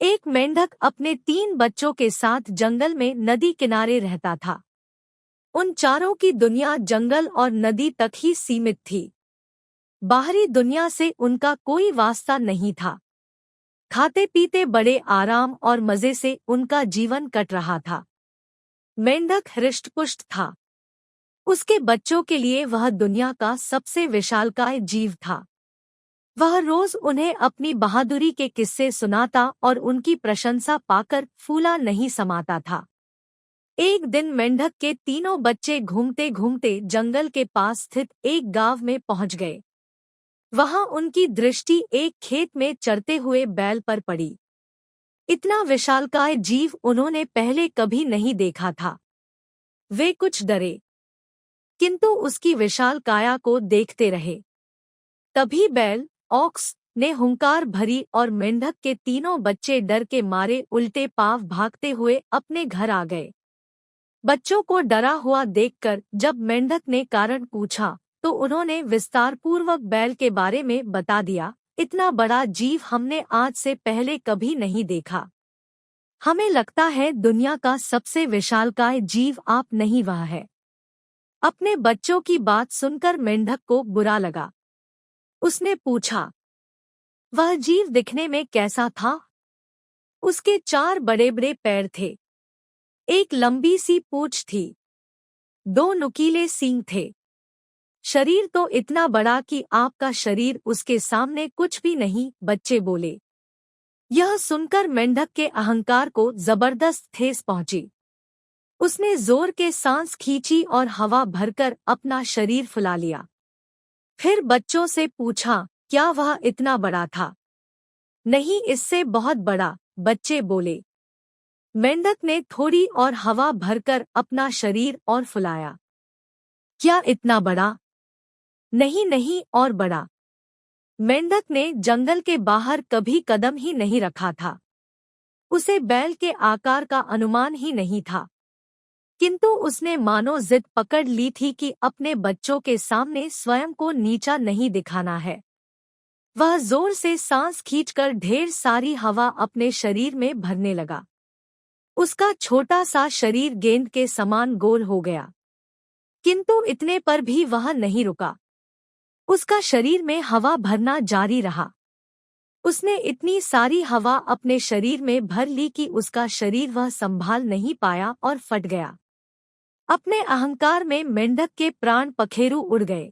एक मेंढक अपने 3 बच्चों के साथ जंगल में नदी किनारे रहता था। उन चारों की दुनिया जंगल और नदी तक ही सीमित थी। बाहरी दुनिया से उनका कोई वास्ता नहीं था। खाते पीते बड़े आराम और मजे से उनका जीवन कट रहा था। मेंढक हृष्टपुष्ट था। उसके बच्चों के लिए वह दुनिया का सबसे विशालकाय जीव था। वह रोज उन्हें अपनी बहादुरी के किस्से सुनाता और उनकी प्रशंसा पाकर फूला नहीं समाता था। एक दिन मेंढक के तीनों बच्चे घूमते घूमते जंगल के पास स्थित एक गांव में पहुंच गए। वहां उनकी दृष्टि एक खेत में चरते हुए बैल पर पड़ी। इतना विशालकाय जीव उन्होंने पहले कभी नहीं देखा था। वे कुछ डरे, किंतु उसकी विशाल काया को देखते रहे। तभी बैल ऑक्स ने हुंकार भरी और मेंढक के तीनों बच्चे डर के मारे उल्टे पांव भागते हुए अपने घर आ गए। बच्चों को डरा हुआ देखकर जब मेंढक ने कारण पूछा तो उन्होंने विस्तारपूर्वक बैल के बारे में बता दिया। इतना बड़ा जीव हमने आज से पहले कभी नहीं देखा। हमें लगता है दुनिया का सबसे विशालकाय जीव आप नहीं, वह है। अपने बच्चों की बात सुनकर मेंढक को बुरा लगा। उसने पूछा, वह जीव दिखने में कैसा था? उसके 4 बड़े बड़े पैर थे, एक लंबी सी पूंछ थी, 2 नुकीले सींग थे। शरीर तो इतना बड़ा कि आपका शरीर उसके सामने कुछ भी नहीं, बच्चे बोले। यह सुनकर मेंढक के अहंकार को जबरदस्त ठेस पहुंची। उसने जोर के सांस खींची और हवा भरकर अपना शरीर फुला लिया। फिर बच्चों से पूछा, क्या वह इतना बड़ा था? नहीं, इससे बहुत बड़ा, बच्चे बोले। मेंढक ने थोड़ी और हवा भरकर अपना शरीर और फुलाया। क्या इतना बड़ा? नहीं नहीं, और बड़ा। मेंढक ने जंगल के बाहर कभी कदम ही नहीं रखा था। उसे बैल के आकार का अनुमान ही नहीं था, किंतु उसने मानो जिद पकड़ ली थी कि अपने बच्चों के सामने स्वयं को नीचा नहीं दिखाना है। वह जोर से सांस खींचकर ढेर सारी हवा अपने शरीर में भरने लगा। उसका छोटा सा शरीर गेंद के समान गोल हो गया, किंतु इतने पर भी वह नहीं रुका। उसका शरीर में हवा भरना जारी रहा। उसने इतनी सारी हवा अपने शरीर में भर ली कि उसका शरीर वह संभाल नहीं पाया और फट गया। अपने अहंकार में मेंढक के प्राण पखेरु उड़ गए।